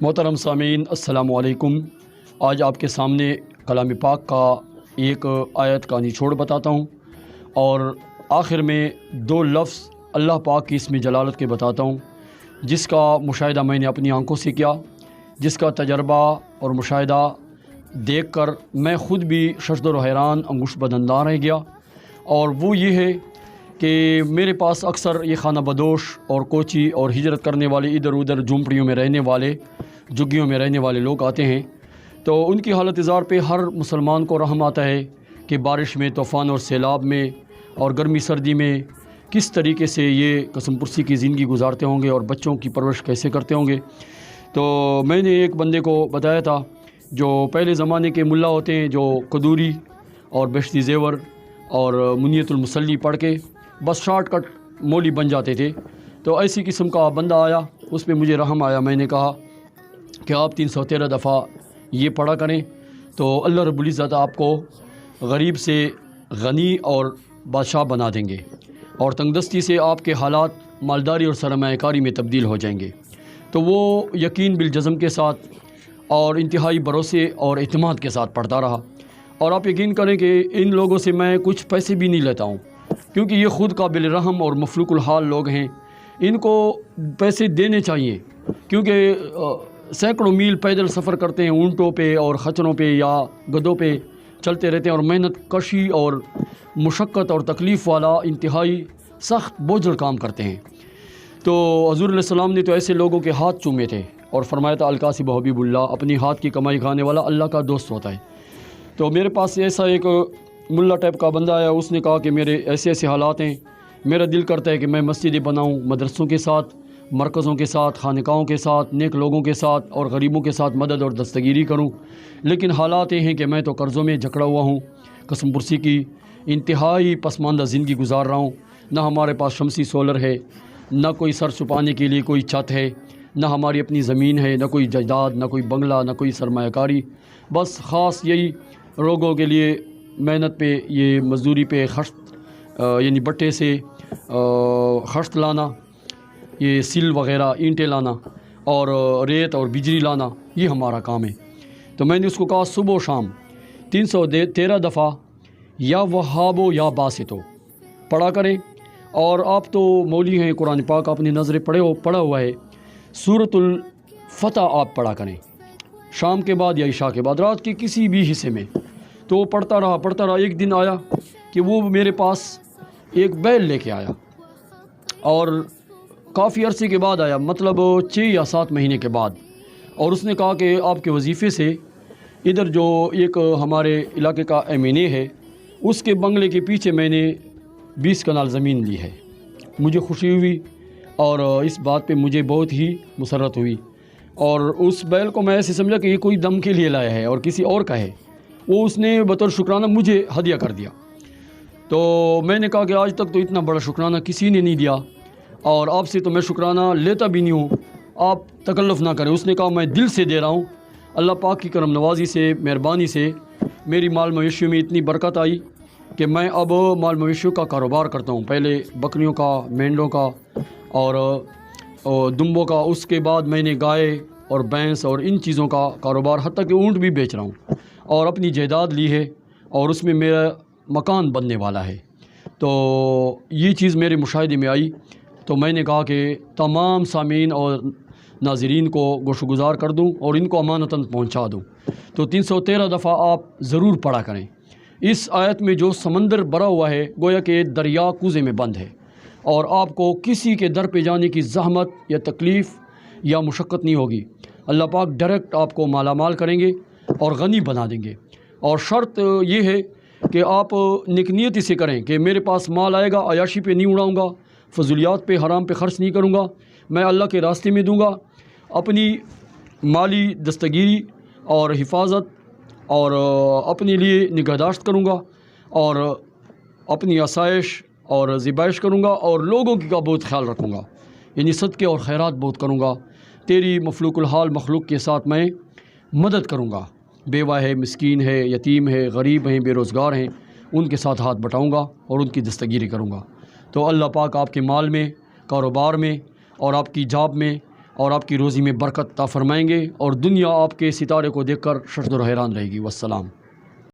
मोहतरम सामीन अस्सलाम वालेकुम। आज आपके सामने कलाम पाक का एक आयत का निचोड़ बताता हूँ और आखिर में दो लफ्ज़ अल्लाह पाक की इसमें जलालत के बताता हूँ, जिसका मुशाहिदा मैंने अपनी आंखों से किया, जिसका तजर्बा और मुशाहिदा देख कर मैं ख़ुद भी शशदर हैरान अंगुश बदंदा रह गया। और वो ये है कि मेरे पास अक्सर ये खाना बदोश और कोची और हिजरत करने वाले, इधर उधर झुंपड़ियों में रहने वाले, झुग्गियों में रहने वाले लोग आते हैं। तो उनकी हालत इज़ार पे हर मुसलमान को रहम आता है कि बारिश में, तूफ़ान और सैलाब में और गर्मी सर्दी में किस तरीके से ये कसम पुरसी की ज़िंदगी गुजारते होंगे और बच्चों की परवरिश कैसे करते होंगे। तो मैंने एक बंदे को बताया था, जो पहले ज़माने के मुल्ला होते हैं, जो कदूरी और बेश्ती ज़ेवर और मुनियतुल मुसल्ली पढ़ के बस शॉर्टकट मौली बन जाते थे। तो ऐसी किस्म का बंदा आया, उस पर मुझे रहम आया। मैंने कहा कि आप 313 दफ़ा ये पढ़ा करें तो अल्लाह रब्बुल इज़्ज़त आपको गरीब से गनी और बादशाह बना देंगे और तंगदस्ती से आपके हालात मालदारी और सरमायाकारी में तब्दील हो जाएंगे। तो वो यकीन बिलजज़म के साथ और इंतहाई भरोसे और एतमाद के साथ पढ़ता रहा। और आप यकीन करें कि इन लोगों से मैं कुछ पैसे भी नहीं लेता हूँ, क्योंकि ये ख़ुद काबिल रहम और मफलूकुल हाल लोग हैं। इनको पैसे देने चाहिए, क्योंकि सैकड़ों मील पैदल सफ़र करते हैं, ऊँटों पे और खच्चरों पे या गधों पे चलते रहते हैं और मेहनत कशी और मुशक्क़त और तकलीफ़ वाला इंतहाई सख्त बोझल काम करते हैं। तो हज़ूर अलैहि सलाम ने तो ऐसे लोगों के हाथ चूमे थे और फरमाया था, अलकासिब हबीबुल्लाह, अपनी हाथ की कमाई खाने वाला अल्लाह का दोस्त होता है। तो मेरे पास ऐसा एक मुल्ला टाइप का बंदा आया, उसने कहा कि मेरे ऐसे ऐसे हालात हैं, मेरा दिल करता है कि मैं मस्जिदें बनाऊँ, मदरसों के साथ, मरकज़ों के साथ, खानकाहों के साथ, नेक लोगों के साथ और गरीबों के साथ मदद और दस्तगीरी करूं। लेकिन हालात ये हैं कि मैं तो कर्ज़ों में जकड़ा हुआ हूं, कसम पुरसी की इंतहाई पसमानदा ज़िंदगी गुजार रहा हूं। ना हमारे पास शमसी सोलर है, ना कोई सर छुपाने के लिए कोई छत है, ना हमारी अपनी ज़मीन है, ना कोई जायदाद, ना कोई बंगला, ना कोई सरमायाकारी। बस ख़ास यही लोगों के लिए मेहनत पे, ये मज़दूरी पे खश्त यानी बट्टे से खश्त लाना, ये सिल वग़ैरह ईंटें लाना और रेत और बिजली लाना, ये हमारा काम है। तो मैंने उसको कहा सुबह शाम 313 दफ़ा या वहाबो या बासितो पढ़ा करें। और आप तो मौली हैं, कुरान पाक आपने नज़र पढ़ा हुआ है, सूरतुल फतह आप पढ़ा करें शाम के बाद या इशा के बाद, रात के किसी भी हिस्से में। तो पढ़ता रहा। एक दिन आया कि वो मेरे पास एक बैल लेके आया और काफ़ी अरसे के बाद आया, मतलब 6 या 7 महीने के बाद। और उसने कहा कि आपके वजीफ़े से इधर जो एक हमारे इलाके का MNA है, उसके बंगले के पीछे मैंने 20 कनाल ज़मीन ली है। मुझे खुशी हुई और इस बात पे मुझे बहुत ही मुसर्रत हुई। और उस बैल को मैं ऐसे समझा कि ये कोई दम के लिए लाया है और किसी और का है। वो उसने बतौर शुक्राना मुझे हदिया कर दिया। तो मैंने कहा कि आज तक तो इतना बड़ा शुक्राना किसी ने नहीं दिया और आपसे तो मैं शुक्राना लेता भी नहीं हूँ, आप तकल्लुफ़ ना करें। उसने कहा मैं दिल से दे रहा हूँ, अल्लाह पाक की करम नवाज़ी से, मेहरबानी से मेरी माल मवेशियों में इतनी बरकत आई कि मैं अब माल मवेशियों का कारोबार करता हूँ। पहले बकरियों का, मेंढों का और दुम्बों का, उसके बाद मैंने गाय और भैंस और इन चीज़ों का कारोबार, हत्ता कि ऊँट भी बेच रहा हूँ और अपनी जायदाद ली है और उसमें मेरा मकान बनने वाला है। तो ये चीज़ मेरे मुशाहिदे में आई। तो मैंने कहा कि तमाम सामीन और नाज़रीन को गोशुगुज़ार कर दूं और इनको अमानतन पहुंचा दूं। तो 313 दफ़ा आप ज़रूर पढ़ा करें। इस आयत में जो समंदर भरा हुआ है, गोया कि दरिया कूज़े में बंद है और आपको किसी के दर पे जाने की ज़हमत या तकलीफ़ या मुशक्क़त नहीं होगी। अल्लाह पाक डायरेक्ट आपको माला माल करेंगे और गनी बना देंगे। और शर्त ये है कि आप नेक से करें कि मेरे पास माल आएगा, अयाशी पे नहीं उड़ाऊँगा, फजूलियात पे, हराम पे ख़र्च नहीं करूँगा, मैं अल्लाह के रास्ते में दूँगा, अपनी माली दस्तगीरी और हिफाजत और अपने लिए निगहदाश्त करूँगा और अपनी आसाइश और ज़िबाइश करूँगा और लोगों की का बहुत ख्याल रखूँगा, यानी सदक़े और खैरात बहुत करूँगा। तेरी मफलूकुल हाल मखलूक के साथ मैं मदद करूँगा, बेवा है, मिस्कीन है, यतीम है, गरीब हैं, बेरोज़गार हैं, उनके साथ हाथ बटाऊँगा और उनकी दस्तगीरी करूँगा। तो अल्लाह पाक आपके माल में, कारोबार में और आपकी जॉब में اور آپ کی روزی میں برکت عطا فرمائیں گے، اور دنیا آپ کے ستارے کو دیکھ کر ششدر و حیران رہے گی۔ والسلام۔